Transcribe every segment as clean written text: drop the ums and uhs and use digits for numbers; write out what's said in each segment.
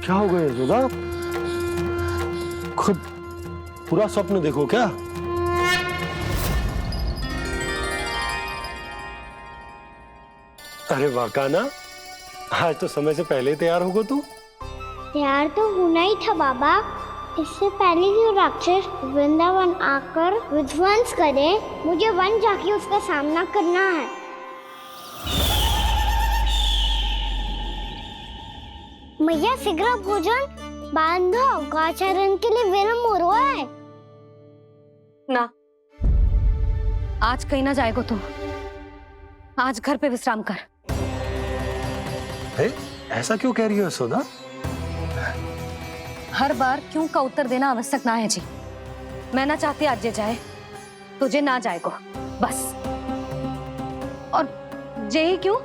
क्या हो गया यशोदा? खुद पूरा स्वप्न देखो क्या? अरे वाकाना, आज तो समय से पहले ही तैयार होगा तू। तैयार तो होना ही था बाबा। इससे पहले कि वो राक्षस वृंदावन आकर विध्वंस करे, मुझे वन जाके उसका सामना करना है। मैया शीघ्र भोजन बांधो, गौचरण के लिए विलंब हो रहा है। ना, आज कहीं ना जाएगा तुम। आज घर पे विश्राम कर। ऐसा क्यों कह रही हो यशोदा? हर बार क्यों का उत्तर देना आवश्यक ना है जी। मैं ना चाहती आज ये जाए, तुझे ना जाएगो बस। और जे ही क्यों,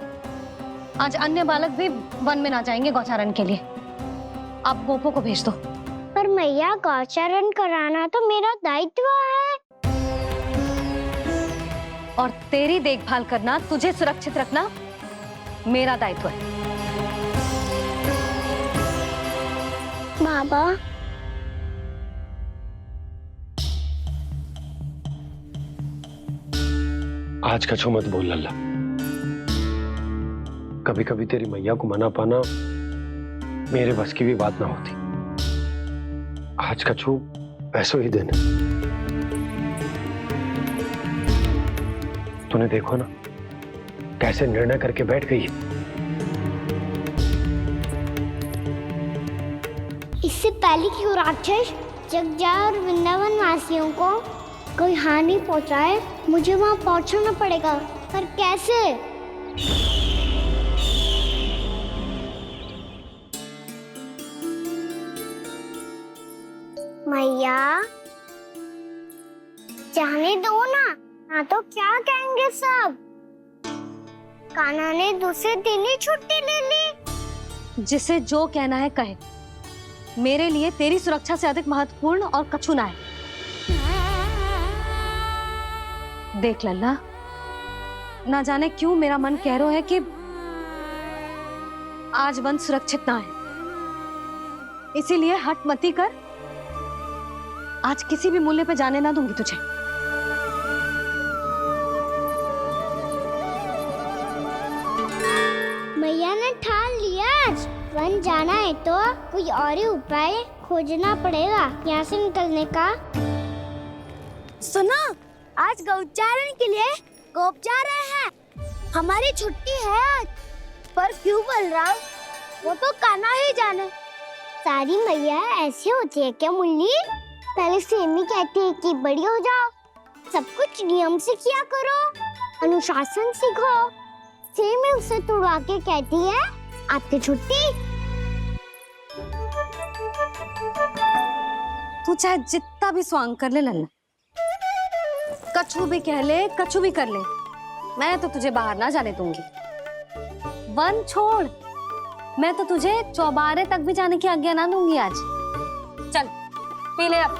आज अन्य बालक भी वन में ना जाएंगे गौचारण के लिए। आप गोपो को भेज दो। पर मैया गौचरण कराना तो मेरा दायित्व है। और तेरी देखभाल करना, तुझे सुरक्षित रखना मेरा दायित्व है। बाबा, आज कछु मत बोल लल्ला। कभी कभी तेरी मैया को मना पाना मेरे बस की भी बात ना होती। आज कछु ऐसो ही दिन है। तूने देखो ना कैसे निर्णय करके बैठ गई है। इससे पहले कि वो राक्षस जगजा और वृंदावन वासियों को कोई हानि पहुंचाए, मुझे वहां पहुंचना पड़ेगा। पर कैसे? मैया, जाने दो ना तो क्या कहेंगे सब। कान्हा ने दूसरे दिन ही छुट्टी ले ली। जिसे जो कहना है कहे। मेरे लिए तेरी सुरक्षा से अधिक महत्वपूर्ण और कछु ना है। देख लल्ला, ना जाने क्यों मेरा मन कह रहा है कि आज वन सुरक्षित ना है। इसीलिए हट मती कर। आज किसी भी मूल्य पे जाने ना दूंगी तुझे। मैया ने ठान लिया, आज वन जाना है तो कोई और ही उपाय खोजना पड़ेगा यहाँ से निकलने का। सुनो, आज गौचारण के लिए गोप जा रहे हैं। हमारी छुट्टी है आज। पर क्यों बलराम? वो तो कान्हा ही जाने। सारी मैया ऐसे होती है क्या मुन्नी? पहले सेमी कहती है कि बड़ी हो जाओ, सब कुछ नियम से किया करो, अनुशासन सीखो। सेमी उसे तुड़वा के कहती है आपकी छुट्टी। तू चाहे जितना भी स्वांग कर ले लल्ला, कछु भी कह ले, कछु भी कर ले, मैं तो तुझे बाहर ना जाने दूंगी। वन छोड़, मैं तो तुझे चौबारे तक भी जाने की आज्ञा ना दूंगी आज। चल पी ले अब।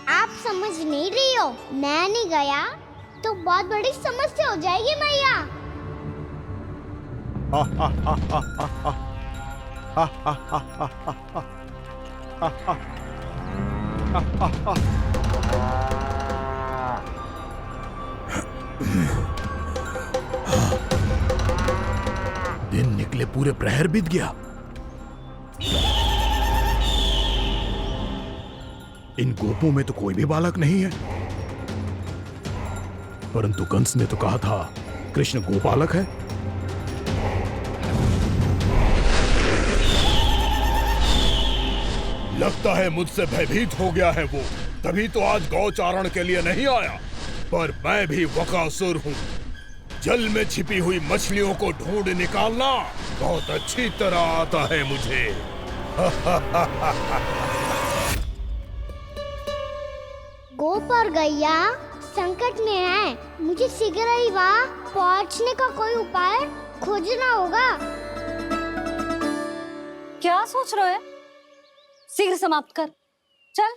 आप समझ नहीं रही हो, मैं नहीं गया तो बहुत बड़ी समस्या हो जाएगी मैया। दिन निकले पूरे प्रहर बीत गया। इन गोपों में तो कोई भी बालक नहीं है, परंतु कंस ने तो कहा था कृष्ण गोपालक है। लगता है मुझसे भयभीत हो गया है वो, तभी तो आज गौचारण के लिए नहीं आया। पर मैं भी वकासुर हूँ। जल में छिपी हुई मछलियों को ढूंढ निकालना बहुत अच्छी तरह आता है मुझे। गोप और गैया संकट में है, मुझे शीघ्र ही वहाँ पहुँचने का कोई उपाय खोजना होगा। क्या सोच रहे हो? शीघ्र समाप्त कर। चल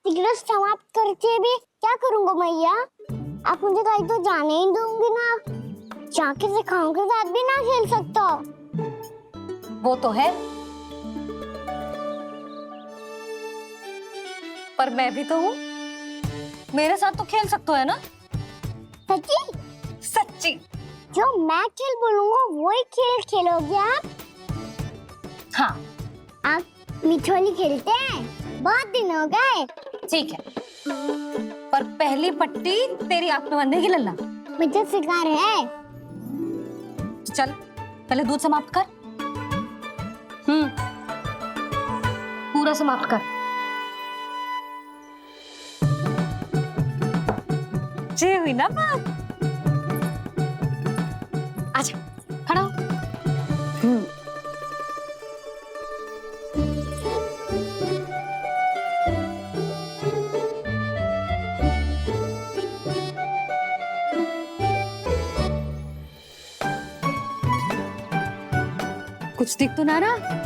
सिगरेट समाप्त करके भी क्या करूंगा मैया? आप मुझे कहीं तो जाने ही दूंगी ना। जाके सिखाओं के साथ भी ना खेल सकता। वो तो है, पर मैं भी तो हूँ, मेरे साथ तो खेल सकते हो है ना? सच्ची? सच्ची। जो मैं खेल बोलूंगा वही खेल खेलोगे आप? हाँ आप मिठोली खेलते हैं? बहुत दिन हो गए। ठीक है, पर पहली पट्टी तेरी आंख में बनने की लल्ला। मुझे शिकार है। चल पहले दूध समाप्त कर। पूरा समाप्त कर। जे हुई ना बात। आजा खड़ा हो। कुछ दिख तो ना रहा।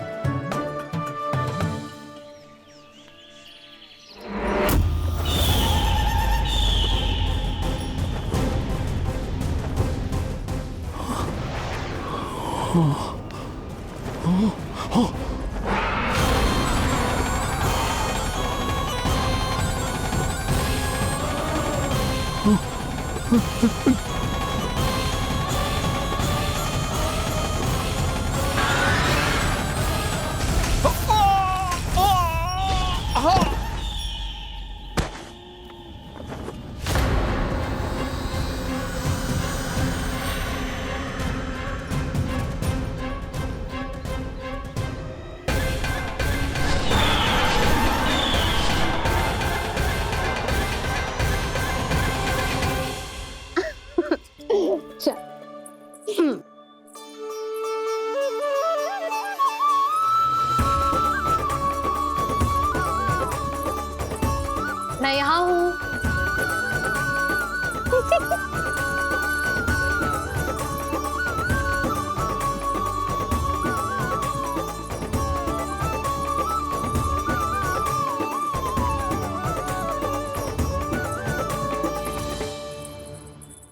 मैं यहाँ हूँ।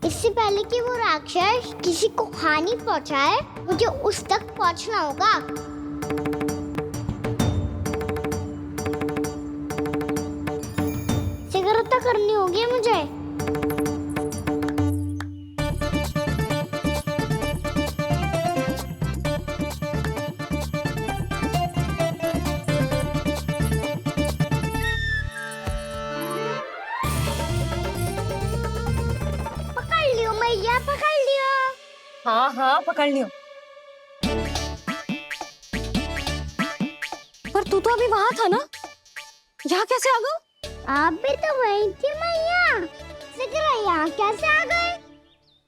इससे पहले कि वो राक्षस किसी को हानि पहुंचाए, मुझे उस तक पहुंचना होगा। सिगरेट करनी होगी मुझे। पकड़ लियो मैया, पकड़ लियो। हाँ हाँ पकड़ लियो। पर तू तो अभी वहां था ना, यहाँ कैसे आ गया? आप भी तो वही थी मैया। सिगरेट यहाँ कैसे आ गए?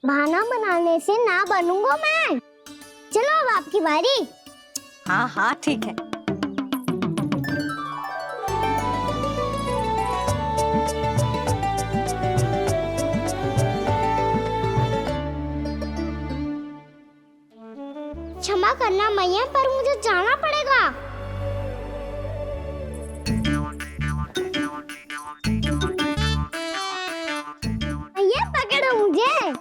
बहाना बनाने से ना बनूंगा मैं। चलो अब आपकी बारी। हाँ हाँ ठीक है। क्षमा करना मैया, पर मुझे जाना पड़ेगा। मैया पकड़ो मुझे।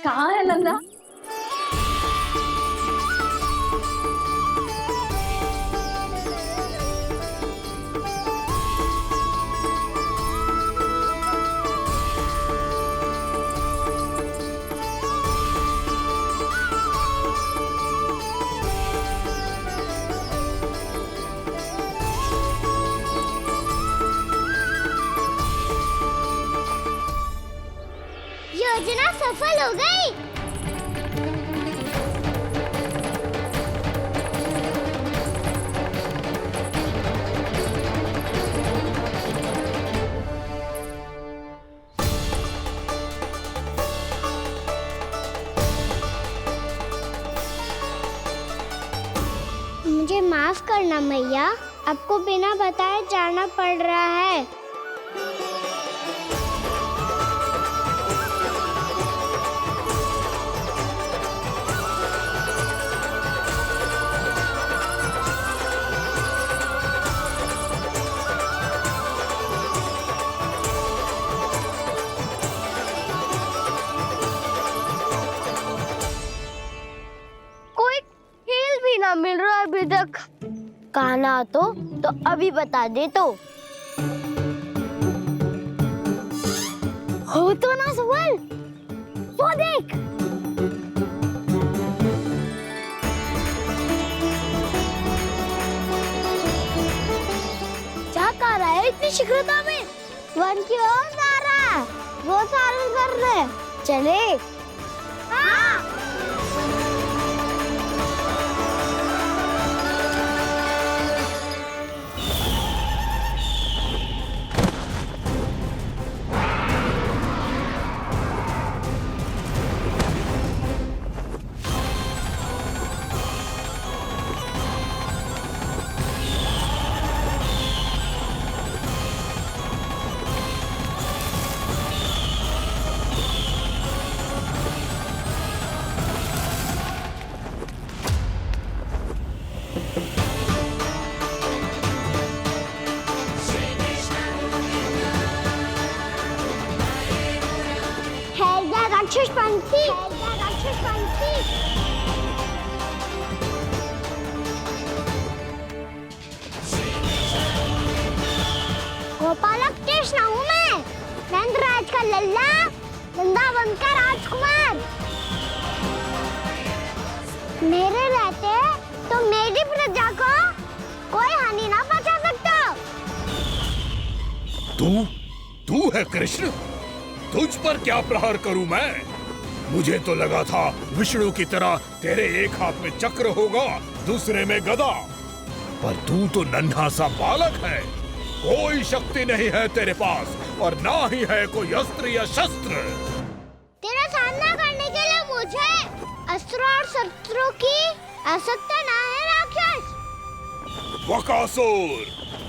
कहाँ है लल्ला? योजना सफल हो गई। मुझे माफ करना मैया, आपको बिना बताए जाना पड़ रहा है। क्या मिल रहा है अभी तक? कहना तो अभी बता दे तो। हो तो ना सवाल, वो देख। क्या कर रहा है इतनी शीघ्रता में? वन की ओर जा रहा है, वो सारे कर रहे। चले। हाँ। राक्षसपंथी, राक्षसपंथी। गोपालक कृष्ण हूँ मैं, नंदराज का लल्ला, वृंदावन का राजकुमार। मेरे रहते तो मेरी प्रजा को कोई हानि ना पहुंचा सकता। तू है कृष्ण? तुझ पर क्या प्रहार करूं मैं? मुझे तो लगा था विष्णु की तरह तेरे एक हाथ में चक्र होगा, दूसरे में गदा, पर तू तो नन्हा सा बालक है। कोई शक्ति नहीं है तेरे पास और ना ही है कोई अस्त्र या शस्त्र। तेरा सामना करने के लिए मुझे अस्त्र और शस्त्रों की आवश्यकता ना है राक्षस।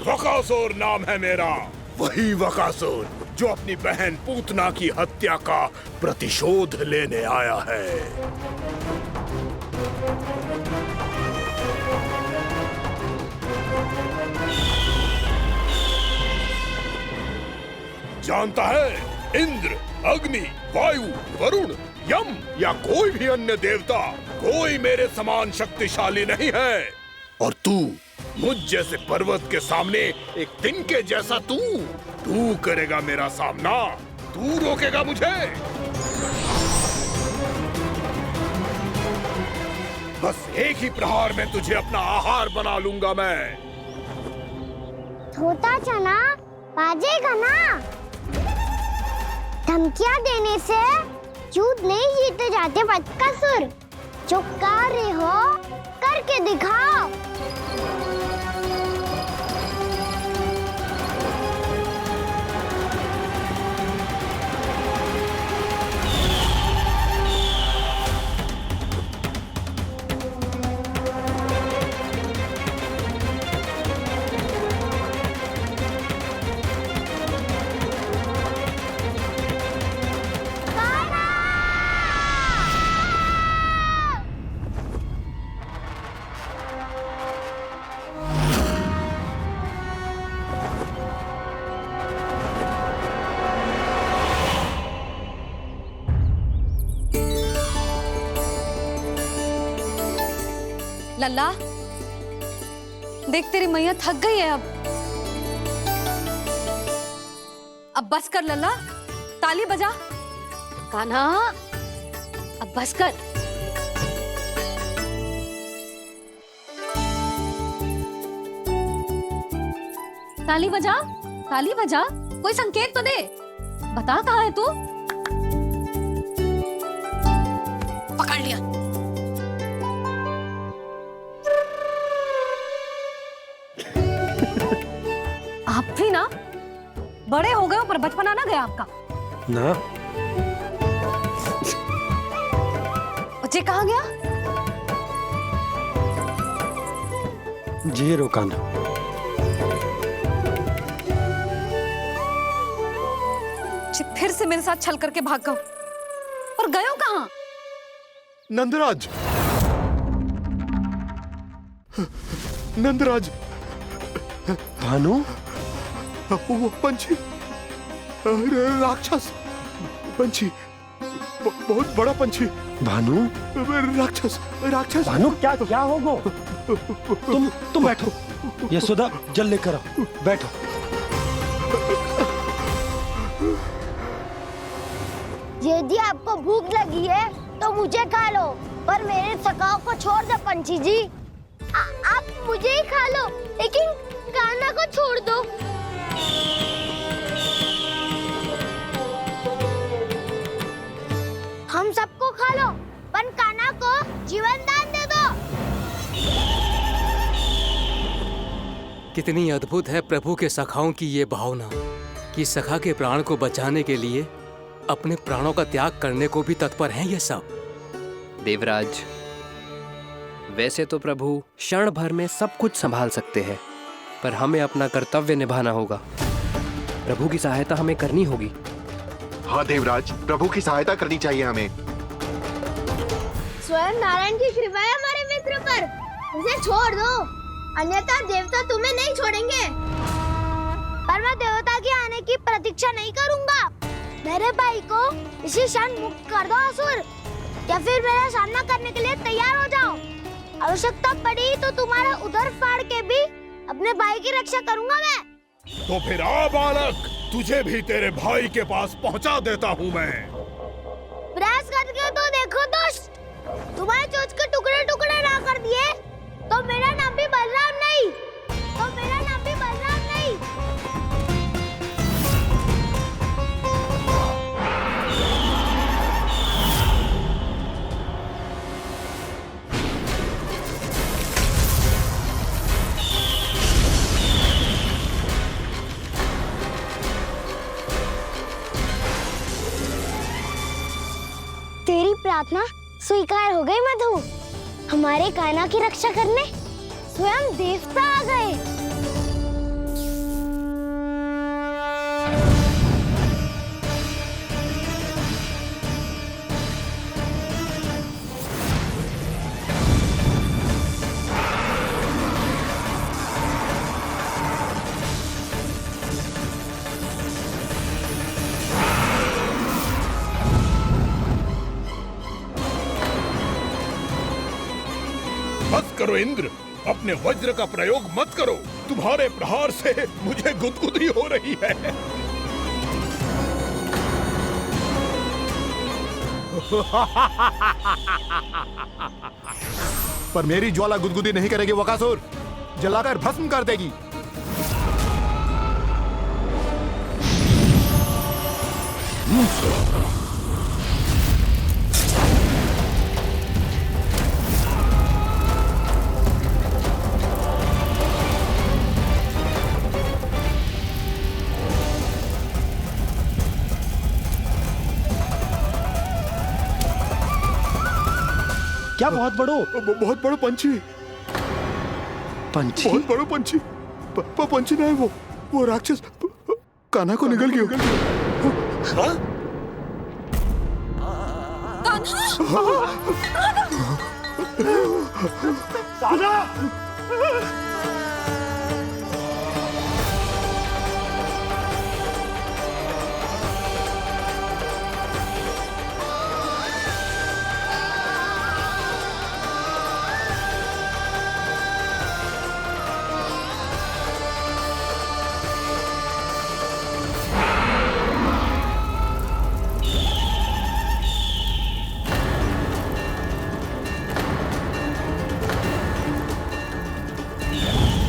वकासुर नाम है मेरा, वही वकासुर जो अपनी बहन पूतना की हत्या का प्रतिशोध लेने आया है। जानता है, इंद्र, अग्नि, वायु, वरुण, यम या कोई भी अन्य देवता कोई मेरे समान शक्तिशाली नहीं है। और तू, मुझ जैसे पर्वत के सामने एक तिनके जैसा तू करेगा मेरा सामना? तू रोकेगा मुझे? बस एक ही प्रहार में तुझे अपना आहार बना लूंगा मैं। छोटा चना बाजेगा ना। धमकियां देने से युद्ध नहीं जीते जाते बदकसूर। जो कार्य हो करके दिखाओ। लल्ला, देख तेरी मैया थक गई है अब बस कर लल्ला, ताली बजा। कान्हा, अब बस कर। ताली बजा, ताली बजा, कोई संकेत तो दे। बता कहाँ है तू? पकड़ लिया। आप भी ना बड़े हो गए हो, पर बचपना ना गया आपका ना। बच्चे कहाँ गया? जी रोकाना। फिर से मेरे साथ छल करके भाग गए, और गए हो कहाँ? नंदराज, नंदराज, भानु, वो पंछी, राक्षस पंछी, बहुत बड़ा पंछी। भानु, राक्षस राक्षस। भानु क्या क्या होगा? तुम बैठो। यशोदा जल लेकर आओ, बैठो। यदि आपको भूख लगी है तो मुझे खा लो, पर मेरे सखाओं को छोड़ दो पंछी जी। आप मुझे ही खा लो, लेकिन कान्हा को छोड़ दो। हम सबको खा लो, पर कान्हा को जीवन दान दे दो। कितनी अद्भुत है प्रभु के सखाओं की ये भावना कि सखा के प्राण को बचाने के लिए अपने प्राणों का त्याग करने को भी तत्पर हैं ये सब। देवराज, वैसे तो प्रभु क्षण भर में सब कुछ संभाल सकते हैं, पर हमें अपना कर्तव्य निभाना होगा। प्रभु की सहायता हमें करनी होगी। हाँ देवराज, प्रभु की सहायता करनी चाहिए हमें। स्वयं नारायण की कृपा है हमारे मित्र पर, उसे छोड़ दो, अन्यथा देवता तुम्हें नहीं छोड़ेंगे। पर मैं देवता के आने की प्रतीक्षा नहीं करूंगा। मेरे भाई को इसी क्षण मुक्त कर दो असुर, या फिर मेरा सामना करने के लिए तैयार हो जाओ। आवश्यकता पड़ी तो तुम्हारा उधर फाड़ के भी अपने भाई की रक्षा करूंगा मैं। तो फिर आ बालक, तुझे भी तेरे भाई के पास पहुंचा देता हूँ मैं। प्रयास करके तो देखो दोस्त, तुम्हारे चोंच के टुकड़े टुकड़े ना कर दिए तो मेरा नाम भी बलराम नहीं, तो मेरा नाम भी बलराम नहीं। तेरी प्रार्थना स्वीकार हो गई मधु। हमारे कान्हा की रक्षा करने स्वयं देवता आ गए। मत करो इंद्र, अपने वज्र का प्रयोग मत करो। तुम्हारे प्रहार से मुझे गुदगुदी हो रही है। पर मेरी ज्वाला गुदगुदी नहीं करेगी वकासुर, जलाकर भस्म कर देगी। क्या बहुत बड़ो? बहुत बड़ो पंछी। पंछी? बहुत बड़ो पंछी। पंछी नहीं, वो राक्षस कान्हा को निगल गया। हाँ?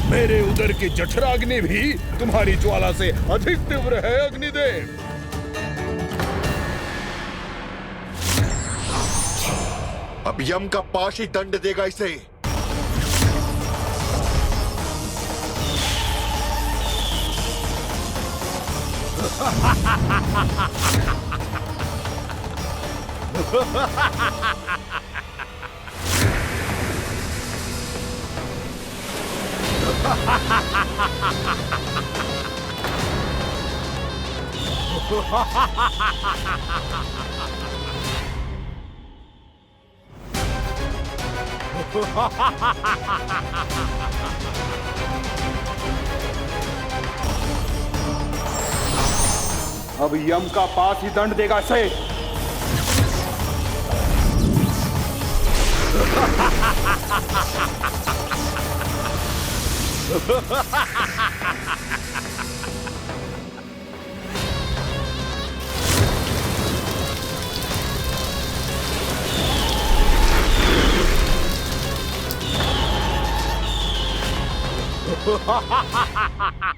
मेरे उदर की जठराग्नि भी तुम्हारी ज्वाला से अधिक तीव्र है अग्निदेव। अब यम का पाश ही दंड देगा इसे। अब यम का पास ही दंड देगा इसे।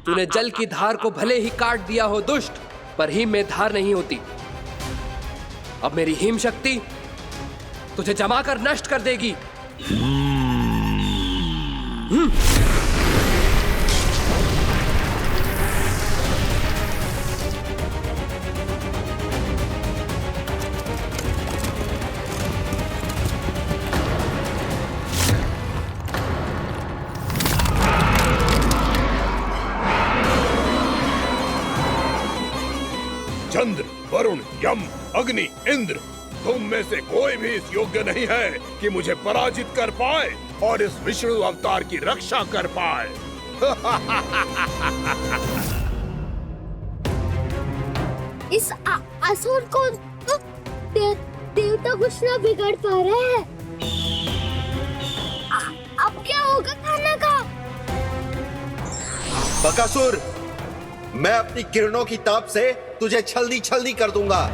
तूने जल की धार को भले ही काट दिया हो दुष्ट, पर हिम में धार नहीं होती। अब मेरी हिम शक्ति तुझे जमा कर नष्ट कर देगी। चंद्र, वरुण, यम, अग्नि, इंद्र, तुम में से कोई भी इस योग्य नहीं है कि मुझे पराजित कर पाए और इस विष्णु अवतार की रक्षा कर पाए। इस असुर को देवता कुछ ना बिगाड़ पा रहे हैं। अब क्या होगा खाना का? बकासुर, मैं अपनी किरणों की ताप से तुझे छल्दी छल्दी कर दूंगा।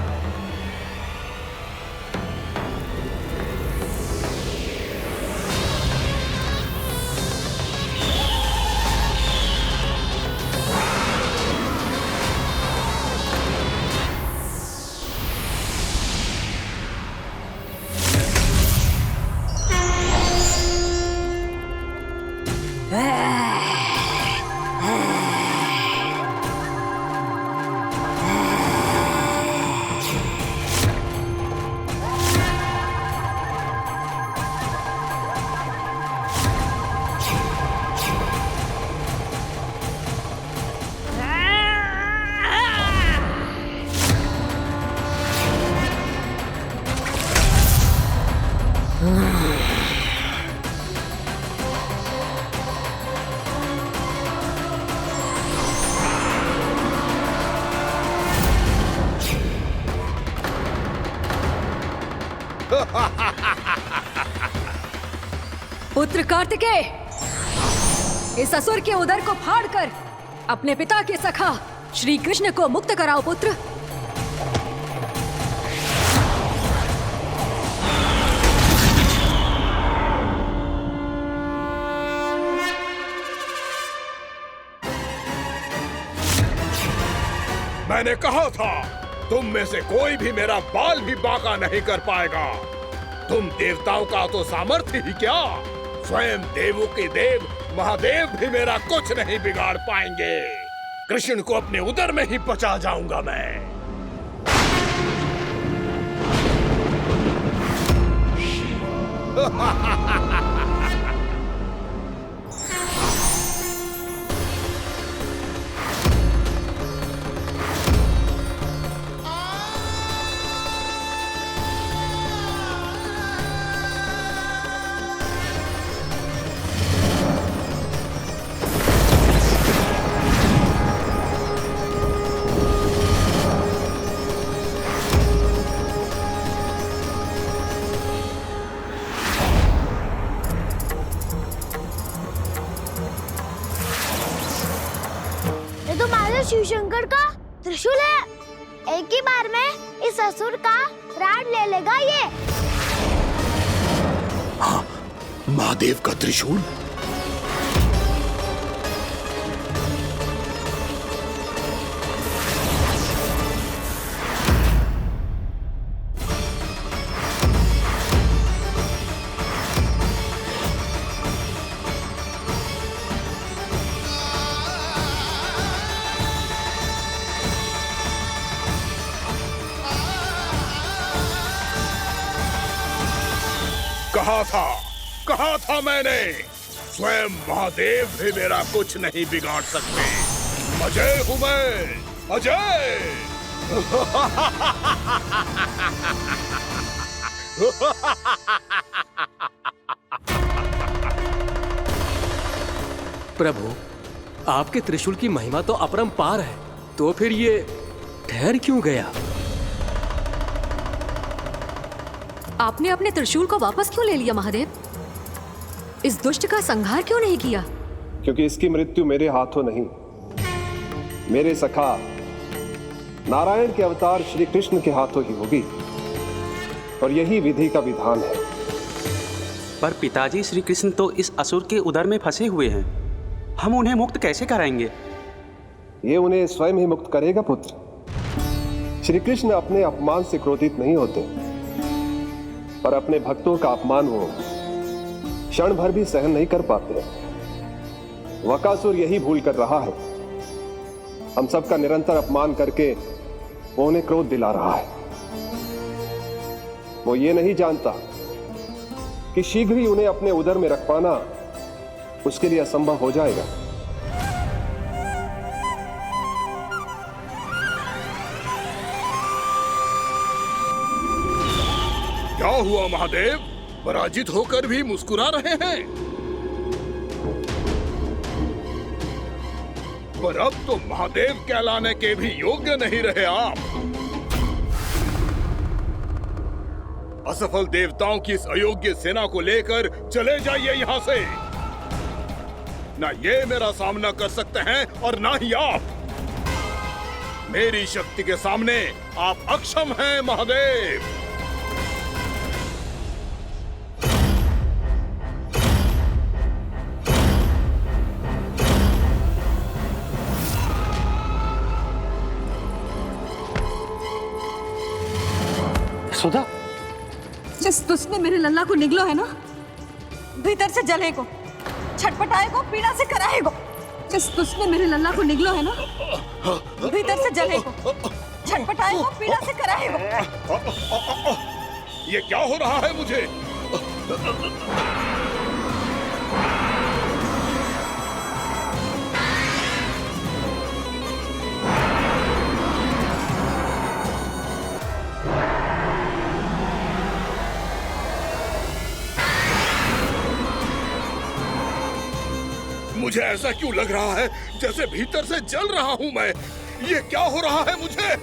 पुत्र कार्तिकेय, इस असुर के उदर को फाड़कर अपने पिता के सखा श्री कृष्ण को मुक्त कराओ पुत्र। मैंने कहा था, तुम में से कोई भी मेरा बाल भी बांका नहीं कर पाएगा। तुम देवताओं का तो सामर्थ्य ही क्या, स्वयं देवों के देव महादेव भी मेरा कुछ नहीं बिगाड़ पाएंगे। कृष्ण को अपने उदर में ही पचा जाऊंगा मैं। शिव शंकर का त्रिशूल है। एक ही बार में इस असुर का प्राण ले लेगा ये। हाँ, महादेव का त्रिशूल। कहा था मैंने, स्वयं महादेव भी मेरा कुछ नहीं बिगाड़ सकते। अजय हूं मैं, अजय। प्रभु, आपके त्रिशूल की महिमा तो अपरंपार है, तो फिर ये ठहर क्यों गया? आपने अपने त्रिशूल को वापस क्यों ले लिया महादेव? इस दुष्ट का संहार क्यों नहीं किया? क्योंकि इसकी मृत्यु मेरे हाथों नहीं, मेरे सखा नारायण के अवतार श्री कृष्ण के हाथों ही होगी, और यही विधि का विधान है। पर पिताजी, श्री कृष्ण तो इस असुर के उदर में फंसे हुए हैं, हम उन्हें मुक्त कैसे कराएंगे? ये उन्हें स्वयं ही मुक्त करेगा पुत्र। श्री कृष्ण अपने अपमान से क्रोधित नहीं होते, पर अपने भक्तों का अपमान हो क्षण भर भी सहन नहीं कर पाते। वकासुर यही भूल कर रहा है, हम सबका निरंतर अपमान करके वो उन्हें क्रोध दिला रहा है। वो ये नहीं जानता कि शीघ्र ही उन्हें अपने उदर में रख पाना उसके लिए असंभव हो जाएगा। क्या हुआ महादेव? पराजित होकर भी मुस्कुरा रहे हैं। पर अब तो महादेव कहलाने के भी योग्य नहीं रहे आप। असफल देवताओं की इस अयोग्य सेना को लेकर चले जाइए यहाँ से। ना ये मेरा सामना कर सकते हैं और ना ही आप। मेरी शक्ति के सामने आप अक्षम हैं महादेव। सुधा, जिस दुष्ट ने मेरे लल्ला को निगलो है ना, भीतर से जलेगो, छटपटाएगो, पीड़ा से कराएगो। जिस दुष्ट ने मेरे लल्ला को निगलो है ना, भीतर से जलेगो, छटपटाएगो, पीड़ा से कराएगो। ये क्या हो रहा है मुझे? मुझे ऐसा क्यों लग रहा है जैसे भीतर से जल रहा हूं मैं? ये क्या हो रहा है मुझे?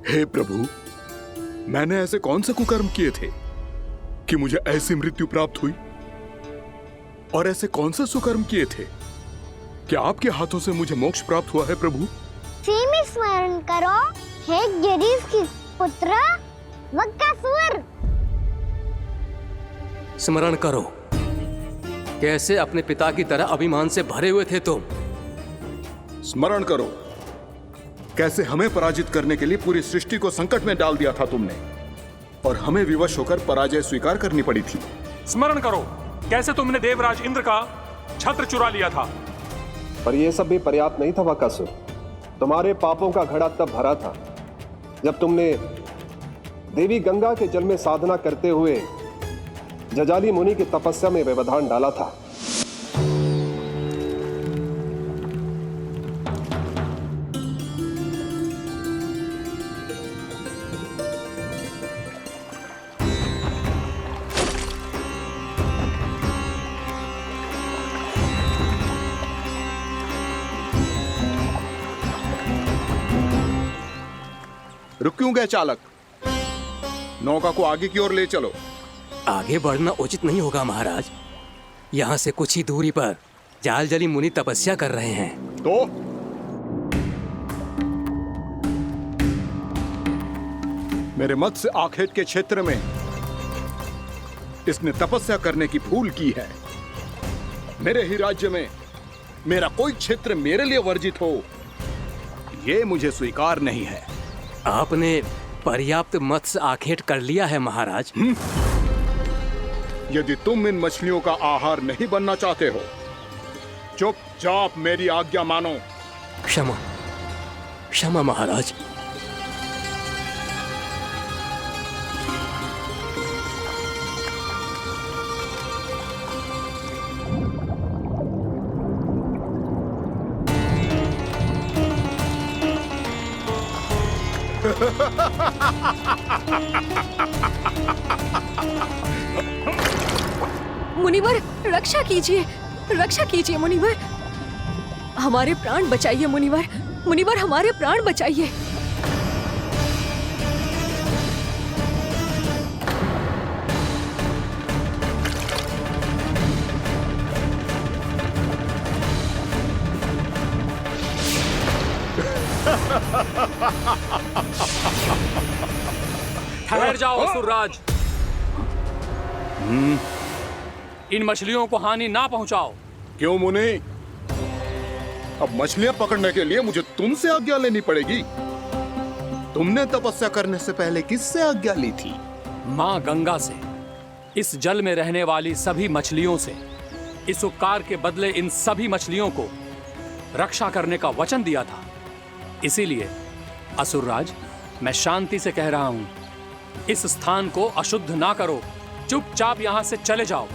हे प्रभु, मैंने ऐसे कौन से कुकर्म किए थे कि मुझे ऐसी मृत्यु प्राप्त हुई? और ऐसे कौन से सुकर्म किए थे क्या आपके हाथों से मुझे मोक्ष प्राप्त हुआ है प्रभु? में स्मरण करो, हे गिरीश की पुत्र वक्कासुर। स्मरण करो, कैसे अपने पिता की तरह अभिमान से भरे हुए थे तुम। स्मरण करो, कैसे हमें पराजित करने के लिए पूरी सृष्टि को संकट में डाल दिया था तुमने, और हमें विवश होकर पराजय स्वीकार करनी पड़ी थी। स्मरण करो, कैसे तुमने देवराज इंद्र का छत्र चुरा लिया था। पर यह सब भी पर्याप्त नहीं था वकासुर। तुम्हारे पापों का घड़ा तब भरा था जब तुमने देवी गंगा के जल में साधना करते हुए जजाली मुनि की तपस्या में व्यवधान डाला था। रुक क्यों गए चालक? नौका को आगे की ओर ले चलो। आगे बढ़ना उचित नहीं होगा महाराज। यहाँ से कुछ ही दूरी पर जालजली मुनि तपस्या कर रहे हैं। तो मेरे मत्स्य आखेट के क्षेत्र में इसने तपस्या करने की भूल की है। मेरे ही राज्य में मेरा कोई क्षेत्र मेरे लिए वर्जित हो, यह मुझे स्वीकार नहीं है। आपने पर्याप्त मत्स्य आखेट कर लिया है महाराज। यदि तुम इन मछलियों का आहार नहीं बनना चाहते हो, चुपचाप मेरी आज्ञा मानो। क्षमा, क्षमा महाराज। मुनिवर, रक्षा कीजिए, रक्षा कीजिए मुनिवर, हमारे प्राण बचाइए मुनिवर, मुनिवर हमारे प्राण बचाइए। ठहर जाओ असुरराज, इन मछलियों को हानि ना पहुंचाओ। क्यों मुनि? अब मछलियां पकड़ने के लिए मुझे तुमसे आज्ञा लेनी पड़ेगी। तुमने तपस्या करने से पहले किससे आज्ञा ली थी? मां गंगा से, इस जल में रहने वाली सभी मछलियों से। इस उपकार के बदले इन सभी मछलियों को रक्षा करने का वचन दिया था। इसीलिए असुरराज, मैं शांति से कह रहा हूं, इस स्थान को अशुद्ध ना करो। चुपचाप यहां से चले जाओ,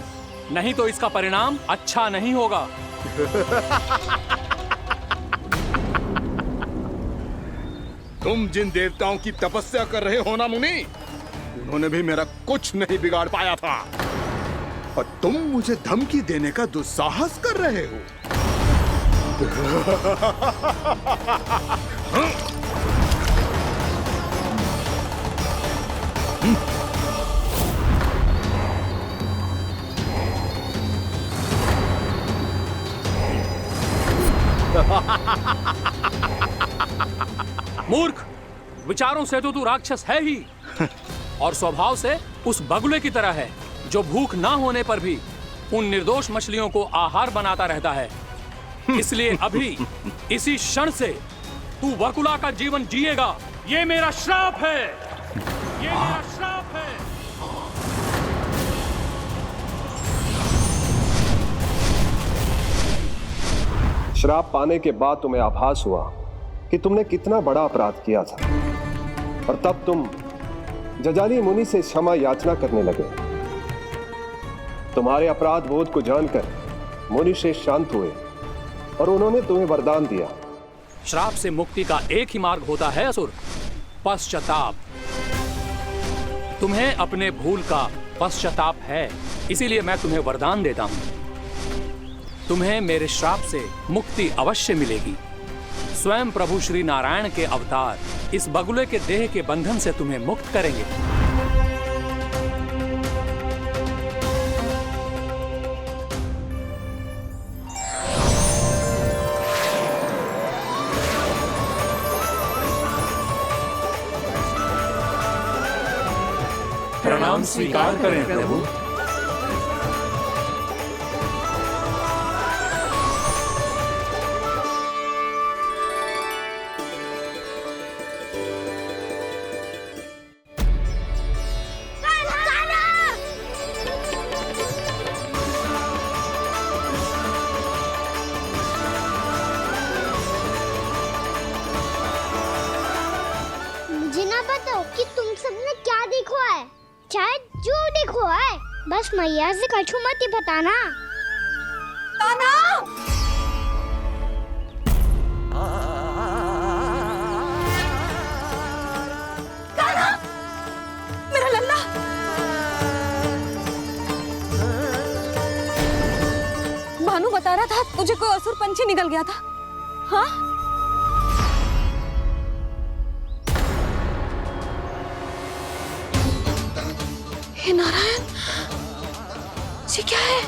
नहीं तो इसका परिणाम अच्छा नहीं होगा। तुम जिन देवताओं की तपस्या कर रहे हो ना मुनि, उन्होंने भी मेरा कुछ नहीं बिगाड़ पाया था, और तुम मुझे धमकी देने का दुस्साहस कर रहे हो। मूर्ख, विचारों से तो तू राक्षस है ही, और स्वभाव से उस बगुले की तरह है जो भूख ना होने पर भी उन निर्दोष मछलियों को आहार बनाता रहता है। इसलिए अभी इसी क्षण से तू वकुला का जीवन जिएगा। ये मेरा श्राप है, ये मेरा श्राप है। श्राप पाने के बाद तुम्हें आभास हुआ कि तुमने कितना बड़ा अपराध किया था, और तब तुम जजाली मुनि से क्षमा याचना करने लगे। तुम्हारे अपराध बोध को जानकर मुनि श्रेष्ठ शांत हुए और उन्होंने तुम्हें वरदान दिया। श्राप से मुक्ति का एक ही मार्ग होता है असुर, पश्चाताप। तुम्हें अपने भूल का पश्चाताप है, इसीलिए मैं तुम्हें वरदान देता हूं। तुम्हें मेरे श्राप से मुक्ति अवश्य मिलेगी। स्वयं प्रभु श्री नारायण के अवतार इस बगुले के देह के बंधन से तुम्हें मुक्त करेंगे। प्रणाम स्वीकार करें प्रभु। मुझे ना बताओ कि तुम सबने क्या देखो है, शायद जो देखो है, बस मैया से कछु मत ही बताना। कान्हा! कान्हा! मेरा लल्ला! भानु बता रहा था तुझे कोई असुर पंछी निकल गया था। हाँ? हे नारायण, ये क्या है?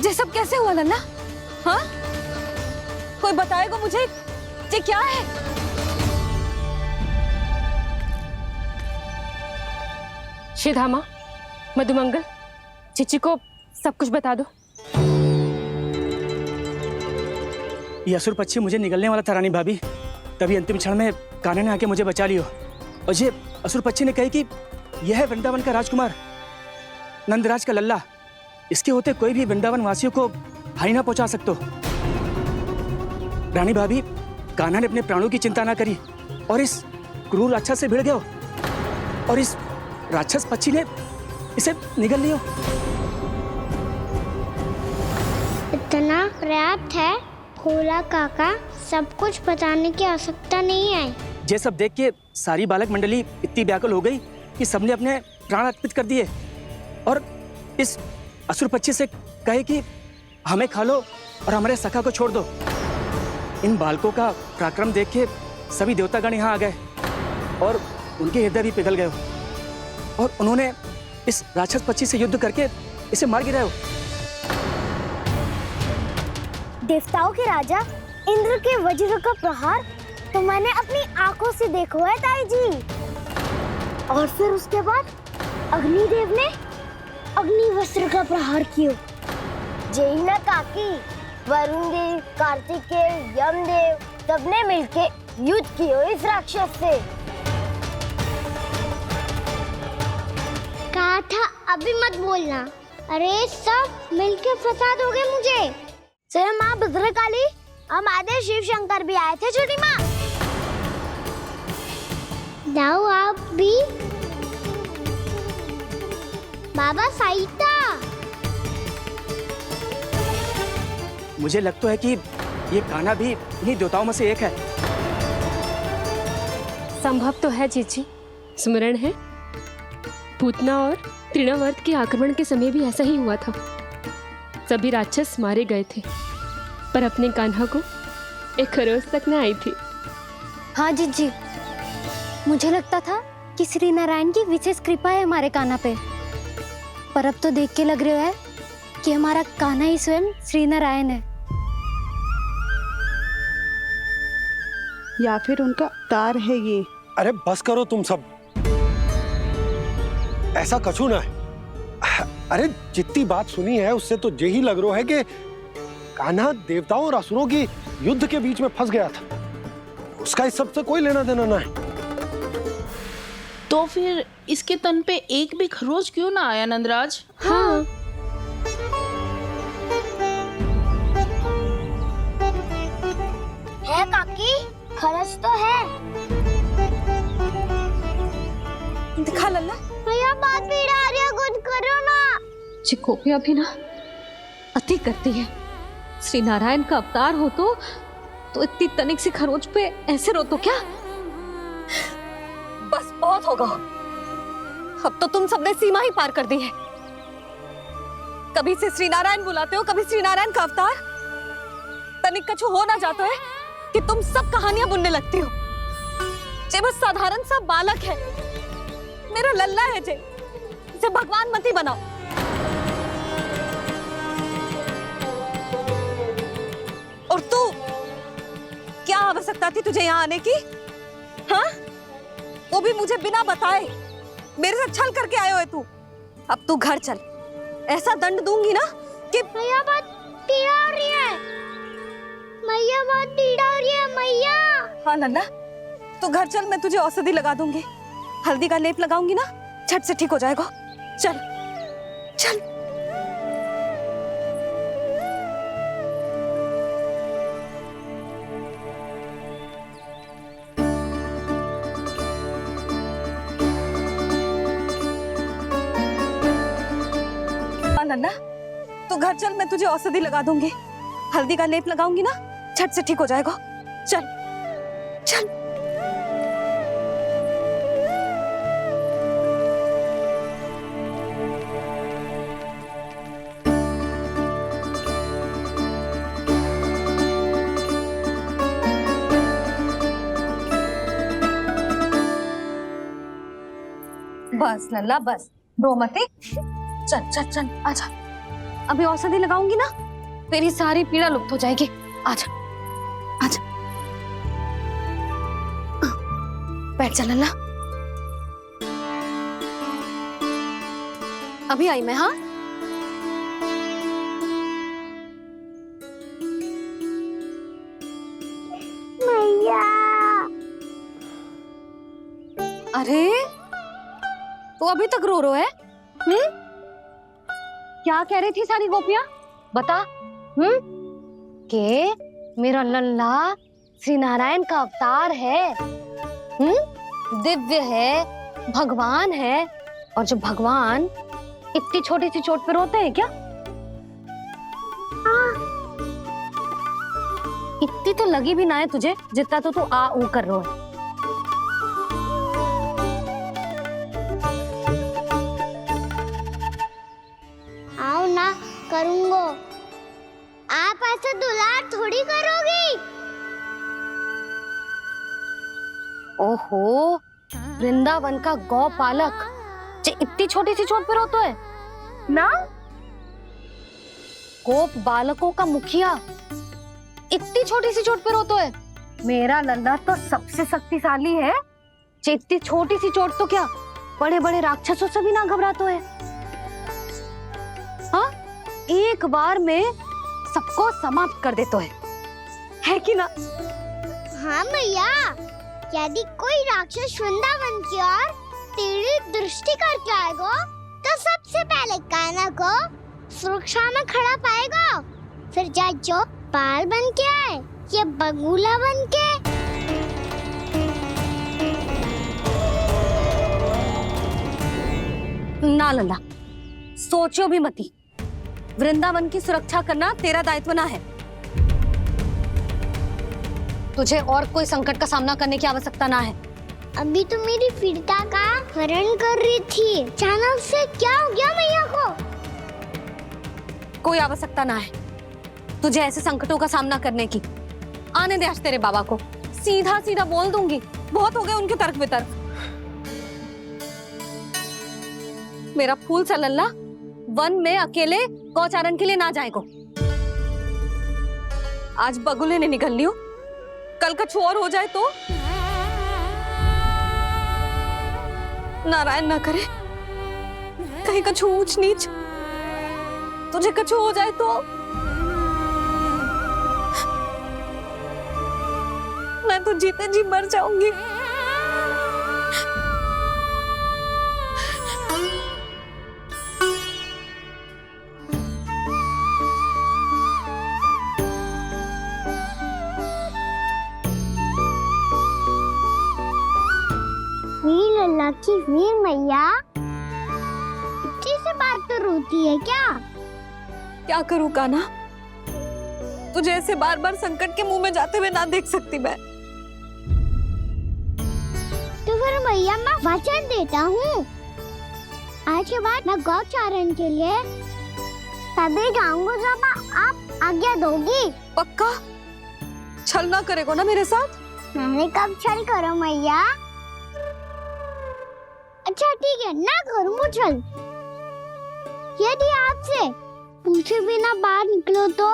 ये सब कैसे हुआ लल्ला? हाँ? कोई बताएगा मुझे ये क्या है? श्रीधामा, मधुमंगल, चिची को सब कुछ बता दो। ये असुर पक्षी मुझे निगलने वाला था रानी भाभी, तभी अंतिम क्षण में कान्हा ने आके मुझे बचा लियो। और ये असुर पक्षी ने कही कि यह है वृंदावन का राजकुमार, नंदराज का लल्ला। इसके होते कोई भी वृंदावन वासियों को हानि ना पहुंचा सकते। रानी भाभी, कान्हा ने अपने प्राणों की चिंता ना करी और इस क्रूर राक्षस से भिड़ गयो और इस राक्षस पक्षी ने इसे निगल लियो। इतना पर्याप्त है, भोला काका, सब कुछ बताने की आवश्यकता नहीं है। ये सब देख के सारी बालक मंडली इतनी व्याकुल हो गई कि सबने अपने प्राण अर्पित कर दिए और इस असुर पक्षी से कहे कि हमें खा लो और हमारे सखा को छोड़ दो। इन बालकों का पराक्रम देख के सभी देवतागण यहाँ आ गए और उनके हृदय भी पिघल गए और उन्होंने इस राक्षस पक्षी से युद्ध करके इसे मार गिराया। देवताओं के राजा इंद्र के वज्र का प्रहार तो मैंने अपनी आंखों से देखा है ताई जी। और फिर उसके बाद अग्निदेव ने अग्निवस्त्र का प्रहार किया। जय ना काकी, वरुण देव, कार्तिकेय, यमदेव सबने मिलके युद्ध किया इस राक्षस से। कहा था अभी मत बोलना। अरे सब मिलके फंसा दोगे मुझे। जय माँ भद्रकाली, हमारे शिव शंकर भी आए थे छोटी माँ। जाओ आप भी। बाबा साईता, मुझे लगता है कि ये कान्हा भी इन्हीं देवताओं में से एक है। संभव तो है चीची। स्मरण है, पूतना और तृणावर्त के आक्रमण के समय भी ऐसा ही हुआ था। सभी राक्षस मारे गए थे, पर अपने कान्हा को एक खरोच तक न आई थी। हाँ जीजी, मुझे लगता था कि श्री नारायण की विशेष कृपा है हमारे कान्हा पे, पर अब तो देख के लग रहा है कि हमारा कान्हा ही स्वयं श्री नारायण है। या फिर उनका अवतार है ये। अरे बस करो तुम सब, ऐसा कछु ना है। अरे जितनी बात सुनी है उससे तो यही लग रहा है कि कान्हा देवताओं और असुरों की युद्ध के बीच में फंस गया था। उसका इस सब से कोई लेना देना ना है। तो फिर इसके तन पे एक भी खरोच क्यों ना आया नंदराज? हाँ, है काकी, खरच तो है। दिखा लल्ला। भैया बात पीड़ा आ रही है, कुछ करो ना। चिकोपिया भी ना अति करती है। श्री नारायण का अवतार हो तो इतनी तनिक सी खरोच पे ऐसे रो तो क्या? बस बहुत होगा। अब तो तुम सबने सीमा ही पार कर दी है। कभी से श्री नारायण बुलाते हो, कभी श्री नारायण का अवतार। तनिक कछु हो ना जाता है कि तुम सब कहानियां बुनने लगती हो। जे बस साधारण सा बालक है, मेरा लल्ला है जे भगवान मत ही बनाओ। और तू क्या आवश्यकता बताती तुझे यहाँ आने की? हाँ, वो भी मुझे बिना बताए। मेरे साथ छल करके आए हो तू। अब तू घर चल, ऐसा दंड दूंगी ना कि मैया बहुत पीड़ा हो रही है। मैया बहुत पीड़ा हो रही है मैया। हाँ नन्ना, तू घर चल, मैं तुझे औषधि लगा दूंगी। हल्दी का लेप लगाऊंगी ना, झट से ठीक हो जाएगा। चल चल। नन्ना, तू घर चल, मैं तुझे औषधि लगा दूंगी। हल्दी का लेप लगाऊंगी ना, झट से ठीक हो जाएगा। चल चल। बस लल्ला बस, रो मत। चल चल चल, आजा। अभी औषधि लगाऊंगी ना, तेरी सारी पीड़ा लुप्त हो जाएगी। आजा आजा, बैठ जा लल्ला। अभी आई मैं। हाँ, मैया। अरे तो अभी तक रो है? क्या कह रही थी सारी गोपियां? बता। के मेरा लल्ला श्री नारायण का अवतार है, दिव्य है, भगवान है। और जो भगवान इतनी छोटी सी चोट पे रोते हैं क्या? इतनी तो लगी भी ना है तुझे जितना तो तू आ ऊ कर रो है। आओ ना, करूंगो। आप ऐसे दुलार थोड़ी करोगी। ओहो, वृंदावन का गौपालक जो इतनी छोटी सी चोट पे रोता है ना? गोप बालकों का मुखिया इतनी छोटी सी चोट पे रोता है? मेरा लल्ला तो सबसे शक्तिशाली है। जो इतनी छोटी सी चोट तो क्या बड़े बड़े राक्षसों से भी ना घबराता है। हाँ, एक बार में सबको समाप्त कर देता है कि ना? हाँ मैया, यदि कोई राक्षस वृंदावन की ओर तेरी दृष्टि करके आएगा तो सबसे पहले कान्हा को सुरक्षा में खड़ा पाएगा। फिर चाहे जो बाल बन के आए या बगुला बन के। ना लल्ला, सोचो भी मती। वृंदावन की सुरक्षा करना तेरा दायित्व ना है। तुझे और कोई संकट का सामना करने की आवश्यकता ना है। अभी तो मेरी पीड़िता का हरण कर रही थी, अचानक से क्या हो गया मैया को? कोई आवश्यकता ना है तुझे ऐसे संकटों का सामना करने की। आने दे आज तेरे बाबा को, सीधा सीधा बोल दूंगी। बहुत हो गए उनके तर्क वितर्क। मेरा फूल सा लल्ला वन में अकेले गौचारण के लिए ना जाए को। आज बगुले ने निकल लियो, कल कछु और हो जाए तो? नारायण ना करे, कहीं कछु ऊंच नीच तुझे कछु हो जाए तो? मैं तो जीते जी मर जाऊंगी। मेरी लल्ला की वीर मैया इतनी से बात तो रोती है क्या? क्या करूं कान्हा, तुझे ऐसे बार बार संकट के मुंह में जाते हुए ना देख सकती मैं। तो फिर मैया मैं वचन देता हूँ, आज के बाद मैं गौचारण के लिए तभी जाऊंगा जब आप आज्ञा दोगी। पक्का? छल ना करेगा ना मेरे साथ? मैंने कब छल करो मैया? अच्छा ठीक है, ना करूँ छल। यदि आपसे पूछे बिना बाहर निकलो तो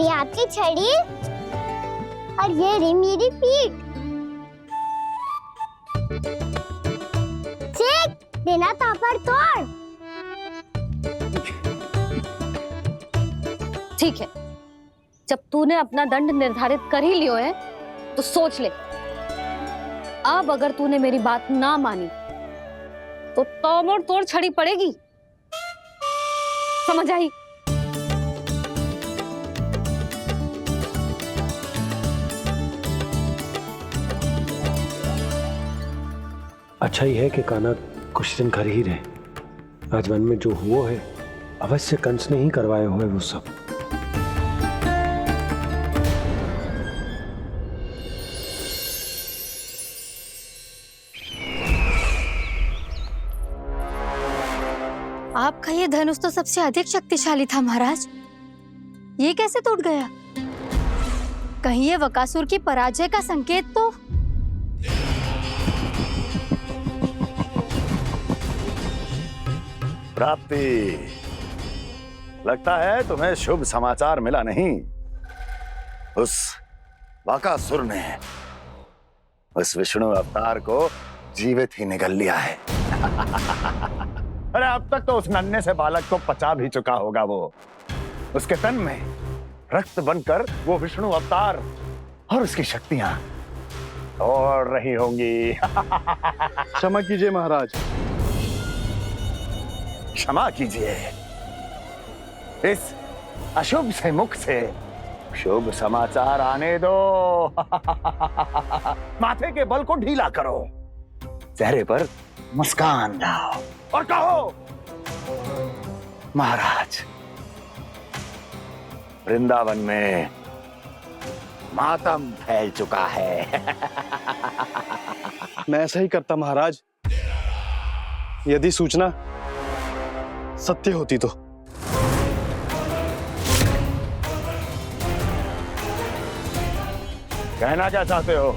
ये आपकी छड़ी और ये रही मेरी पीठ। सेक देना तापर तोड़। ठीक है, जब तूने अपना दंड निर्धारित कर ही लियो है तो सोच ले, अब अगर तूने मेरी बात ना मानी तो तोड़ तोड़ छड़ी पड़ेगी, समझ आई? अच्छा ही है कि कान्हा कुछ दिन घर ही रहे। आज वन में जो हुआ है अवश्य कंस ने ही करवाए हुए वो सब। आपका ये धनुष तो सबसे अधिक शक्तिशाली था महाराज, ये कैसे टूट गया? कहीं ये बकासुर की पराजय का संकेत तो? प्राप्ति, लगता है तुम्हें शुभ समाचार मिला नहीं। उस बकासुर ने उस विष्णु अवतार को जीवित ही निगल लिया है। अरे अब तक तो उस नन्हे से बालक को पचा भी चुका होगा वो। उसके तन में रक्त बनकर वो विष्णु अवतार और उसकी शक्तियां दौड़ रही होंगी। क्षमा कीजिए महाराज। क्षमा कीजिए, इस अशुभ से मुख से शुभ समाचार आने दो। माथे के बल को ढीला करो, चेहरे पर मुस्कान लाओ और कहो, महाराज, वृंदावन में मातम फैल चुका है। मैं ऐसा ही करता महाराज, यदि सूचना सत्य होती तो। कहना क्या चाहते हो?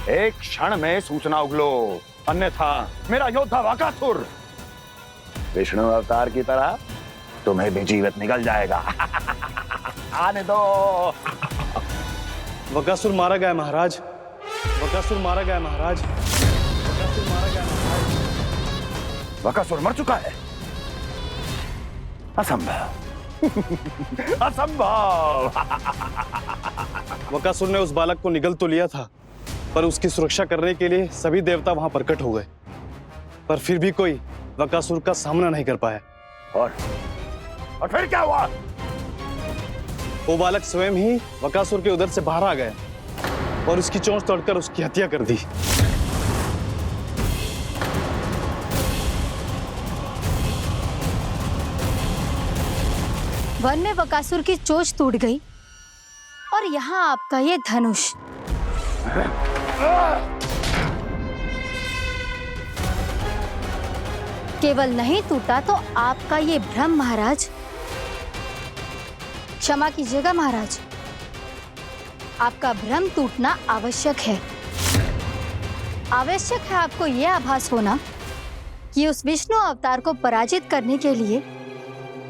एक क्षण में सूचना उगलो, अन्यथा मेरा योद्धा बकासुर विष्णु अवतार की तरह तुम्हें भी जीवित निकल जाएगा। आने दो। बकासुर मारा गया महाराज, बकासुर मारा गया महाराज, बकासुर मारा गया महाराज। बकासुर मर चुका है? असंभव। असंभव। बकासुर ने उस बालक को निगल तो लिया था, पर उसकी सुरक्षा करने के लिए सभी देवता वहां प्रकट हो गए, पर फिर भी कोई बकासुर का सामना नहीं कर पाया। और फिर क्या हुआ? वो बालक स्वयं ही बकासुर के उदर से बाहर आ गया और उसकी चोंच तोड़कर उसकी हत्या कर दी। वन में बकासुर की चोंच टूट गई और यहाँ आपका ये धनुष। केवल नहीं टूटा तो आपका ये भ्रम महाराज। क्षमा कीजिएगा महाराज, आपका भ्रम टूटना आवश्यक है। आवश्यक है आपको यह आभास होना कि उस विष्णु अवतार को पराजित करने के लिए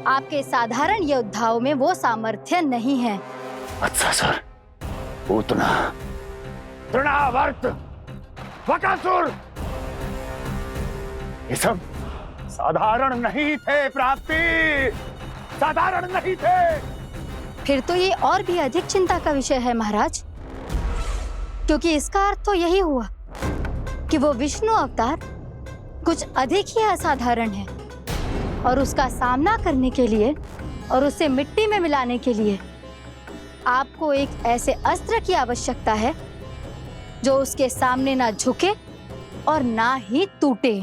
आपके साधारण योद्धाओं में वो सामर्थ्य नहीं है। अच्छा सर, पूतना, तृणावर्त, बकासुर, ये सब साधारण नहीं थे प्राप्ति, साधारण नहीं थे। फिर तो ये और भी अधिक चिंता का विषय है महाराज, क्योंकि इसका अर्थ तो यही हुआ कि वो विष्णु अवतार कुछ अधिक ही असाधारण है और उसका सामना करने के लिए और उसे मिट्टी में मिलाने के लिए आपको एक ऐसे अस्त्र की आवश्यकता है जो उसके सामने ना झुके और ना ही टूटे।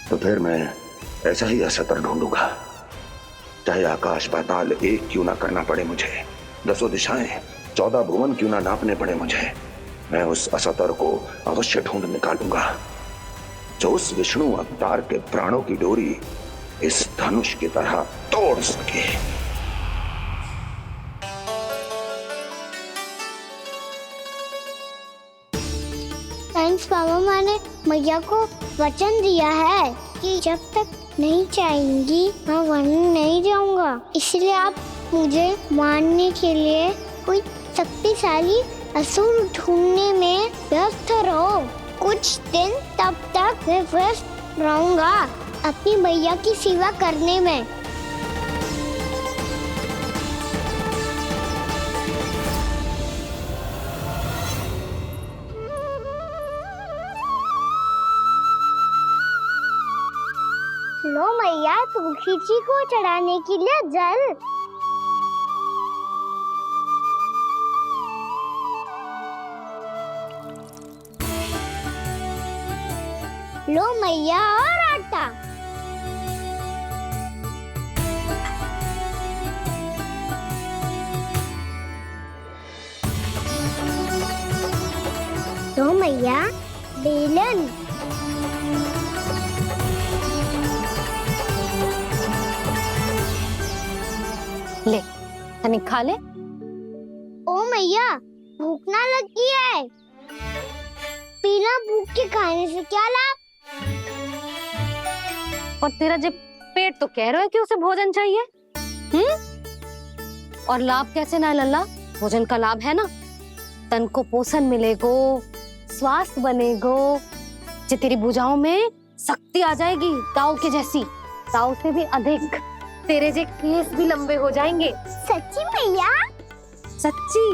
तो फिर मैं ऐसा ही असत्र ढूंढूंगा, चाहे आकाश पाताल एक क्यों ना करना पड़े मुझे, 10 दिशाएं 14 भुवन क्यों ना नापने पड़े मुझे। मैं उस असतर को अवश्य ढूंढ निकालूंगा जो उस विष्णु अवतार के प्राणों की डोरी इस धनुष की तरह तोड़ सके। थैंक्स पापा, मैंने मैया को वचन दिया है कि जब तक नहीं चाहेंगी मैं वन नहीं जाऊंगा। इसलिए आप मुझे मारने के लिए कोई शक्तिशाली असुर ढूंढने में व्यस्त रहो। कुछ दिन तब तक मैं व्यस्त रहूंगा अपनी मैया की सेवा करने में। लो मैया, तुलसी जी को चढ़ाने के लिए जल। लो मैया, और आटा। लो मैया, बेलन। ले, तनिक खा ले। ओ मैया, भूख ना लगी है। बिना भूख के खाने से क्या लाभ? और तेरा जब पेट तो कह रहा है कि उसे भोजन चाहिए, और लाभ कैसे ना लल्ला? भोजन का लाभ है ना, तन को पोषण मिलेगो, स्वास्थ्य बनेगो, जो तेरी भुजाओं में शक्ति आ जाएगी, ताऊ के जैसी, ताऊ से भी अधिक। तेरे जे केस भी लंबे हो जाएंगे। सच्ची मैया? सच्ची।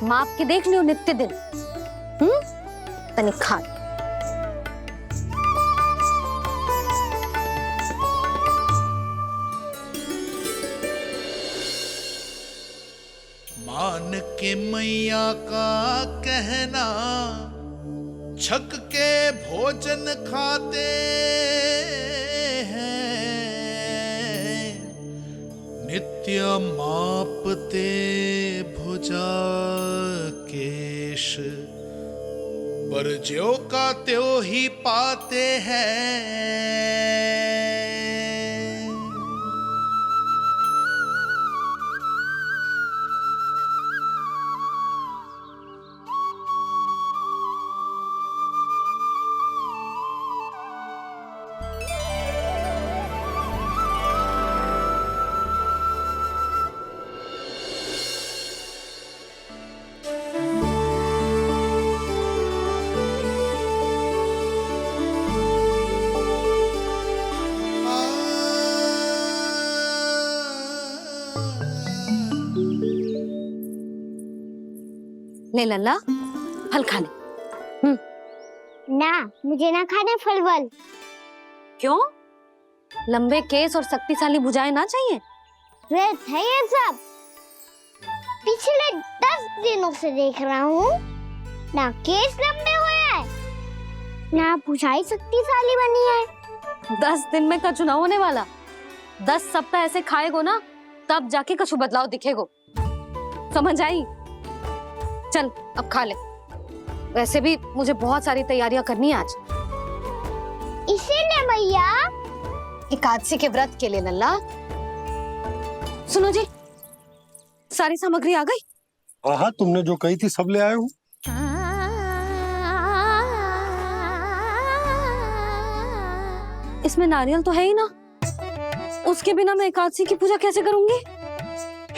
माप के देख लियो नित्य दिन। तनिक खा। मान के मैया का कहना, छक के भोजन खाते हैं, नित्य मापते भुजा केश, पर ज्यों का त्यों ही पाते हैं। ले लल्ला, फल खा ले। ना, मुझे ना खाने फल वल। क्यों? लंबे केस और शक्तिशाली भुजाएं ना चाहिए? व्यर्थ है ये सब। पिछले 10 दिनों से देख रहा हूँ, ना केस लंबे हुए हैं, ना भुजाएं शक्तिशाली बनी है। 10 दिन में कछु ना होने वाला। 10 सप्ताह ऐसे खाएगो ना, तब जाके कछु बदलाव दिखेगो। समझ आई? चल अब खा ले। वैसे भी मुझे बहुत सारी तैयारियां करनी है आज। इसीलिए मैया, एकादशी के व्रत के लिए लल्ला। सुनो जी, सारी सामग्री आ गई? हाँ, तुमने जो कही थी सब ले आए हूँ। इसमें नारियल तो है ही ना, उसके बिना मैं एकादशी की पूजा कैसे करूंगी?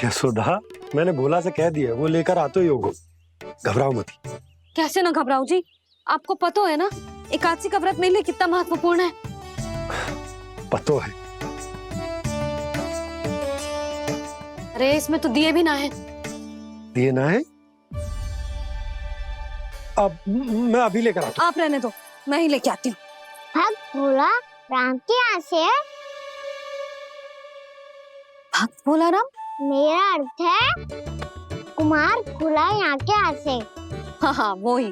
यशोदा, मैंने भोला से कह दिया, वो लेकर आते ही होगा। घबराओ मत। कैसे ना घबराओ जी, आपको पता है ना एकादशी का व्रत मेरे लिए कितना महत्वपूर्ण है। पता है। अरे इसमें तो दिए भी ना है। दिए ना है? अब मैं अभी लेकर आता हूँ। आप रहने दो, मैं ही लेके आती हूँ। भक्त भोला राम के यहाँ से है? भक्त भोला राम? मेरा अर्थ है कुमार भोला यहाँ के यहाँ से। हाँ हाँ, वो ही।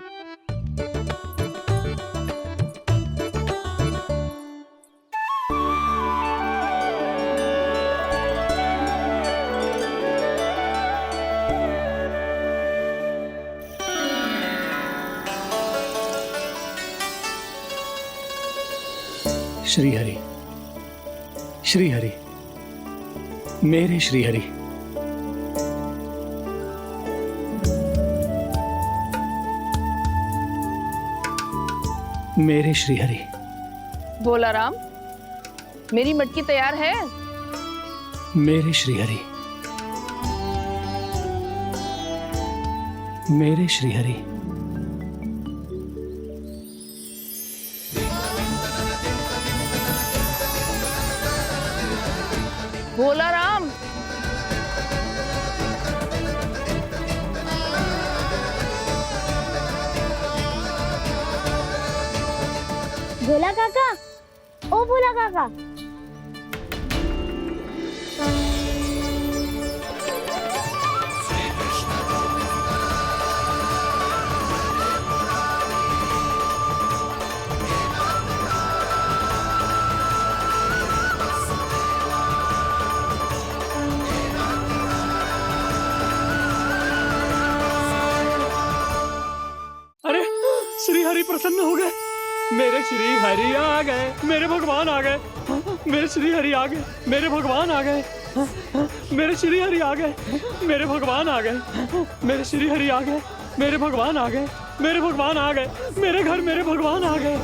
श्री हरि, श्री हरि, मेरे श्री हरि। मेरे श्रीहरि। भोला राम, मेरी मटकी तैयार है? मेरे श्रीहरि। मेरे श्रीहरि। भोला राम, भोला काका, ओ भोला काका। अरे श्रीहरि प्रसन्न हो गए। मेरे श्री हरि आ गए, मेरे भगवान आ गए। मेरे श्री हरि आ गए, मेरे भगवान आ गए। मेरे श्री हरि आ गए, मेरे भगवान आ गए। मेरे श्री हरि आ गए, मेरे भगवान आ गए। मेरे भगवान आ गए, मेरे घर मेरे भगवान आ गए।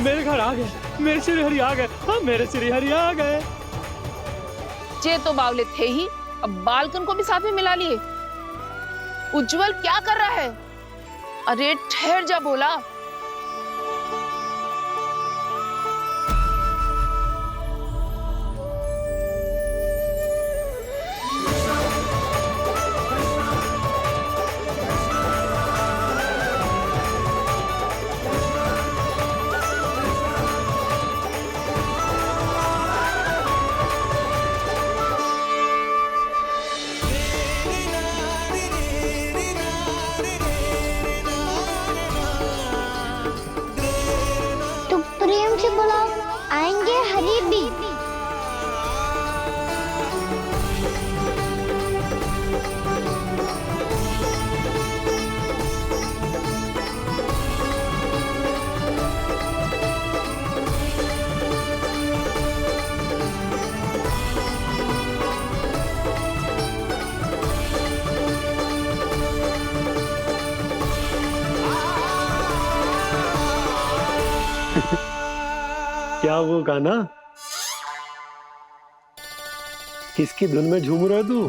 मेरे घर आ गए, मेरे श्री हरि आ गए। हाँ, मेरे श्री हरि आ गए। ये तो बावले थे ही, अब बालकन को भी साथ में मिला लिए। उज्जवल क्या कर रहा है? अरे ठहर जा भोला। प्रेम से बुलाओ, आएंगे हरी भी। क्या वो गाना? किसकी धुन में झूम रहा तू?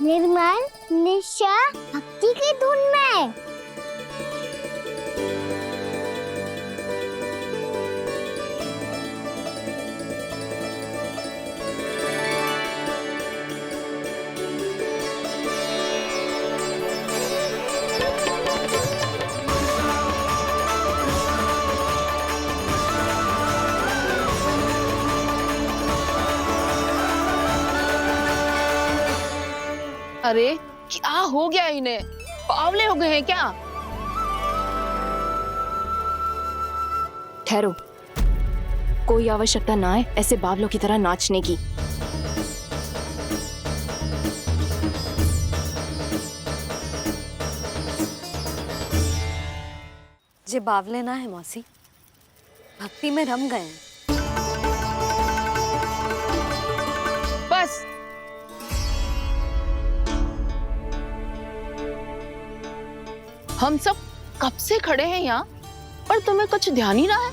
निर्मल निशा भक्ति की धुन में। अरे क्या हो गया इन्हें? पावले हो गए हैं क्या? ठहरो, कोई आवश्यकता ना है ऐसे बावलों की तरह नाचने की। जे बावले ना है मौसी, भक्ति में रम गए हैं। बस हम सब कब से खड़े हैं यहाँ, पर तुम्हें कुछ ध्यान ही ना है।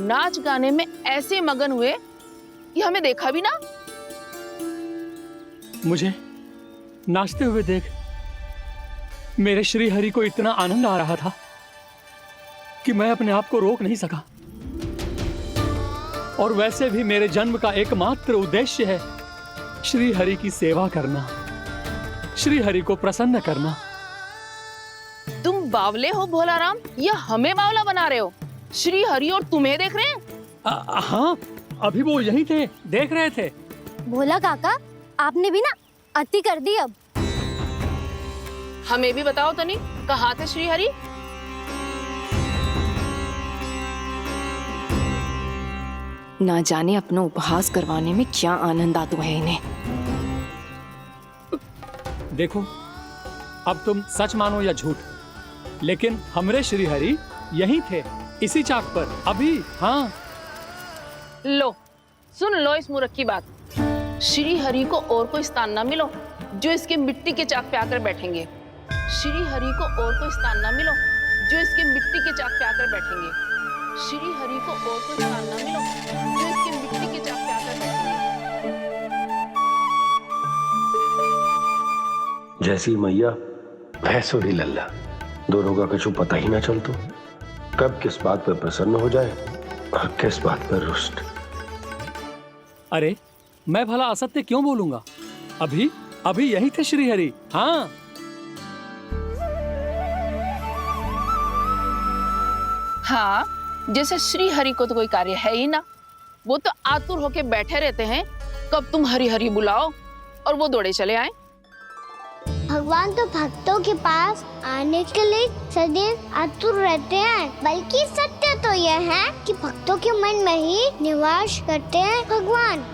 नाच गाने में ऐसे मगन हुए कि हमें देखा भी ना। मुझे नाचते हुए देख मेरे श्री हरि को इतना आनंद आ रहा था कि मैं अपने आप को रोक नहीं सका। और वैसे भी मेरे जन्म का एकमात्र उद्देश्य है श्री हरि की सेवा करना, श्री हरि को प्रसन्न करना। तुम बावले हो भोला राम, या हमें बावला बना रहे हो? श्री हरि और तुम्हें देख रहे हैं? हाँ, अभी वो यहीं थे, देख रहे थे। भोला काका, आपने भी ना अति कर दी। अब हमें भी बताओ तनी, कहाँ थे श्री हरि? ना जाने अपना उपहास करवाने में क्या आनंद आता है इन्हें। देखो, अब तुम सच मानो या झूठ, लेकिन हमरे श्री हरि यहीं थे, इसी चाक पर अभी। हाँ, लो सुन लो इस मूर्ख की बात। श्री हरि को और कोई स्थान ना मिलो जो इसके मिट्टी के चाक पे आकर बैठेंगे। श्री हरि को और कोई स्थान ना मिलो जो इसके मिट्टी के चाक पे आकर बैठेंगे। श्री हरि को और कोई स्थान ना मिलो जो इसके मिट्टी के चाक पे आकर बैठेंगे। जैसी मैया भैंसो ही लल्ला, दोनों का कुछ पता ही ना चल तो कब किस बात पर प्रसन्न हो जाए और किस बात पर रुष्ट। अरे मैं भला असत्य क्यों बोलूंगा? अभी अभी यही थे श्री हरि। हाँ, हाँ, जैसे श्री हरि को तो कोई कार्य है ही ना। वो तो आतुर होके बैठे रहते हैं कब तुम हरि हरि बुलाओ और वो दौड़े चले आए। भगवान तो भक्तों के पास आने के लिए सदैव आतुर रहते हैं, बल्कि सत्य तो यह है कि भक्तों के मन में ही निवास करते हैं भगवान।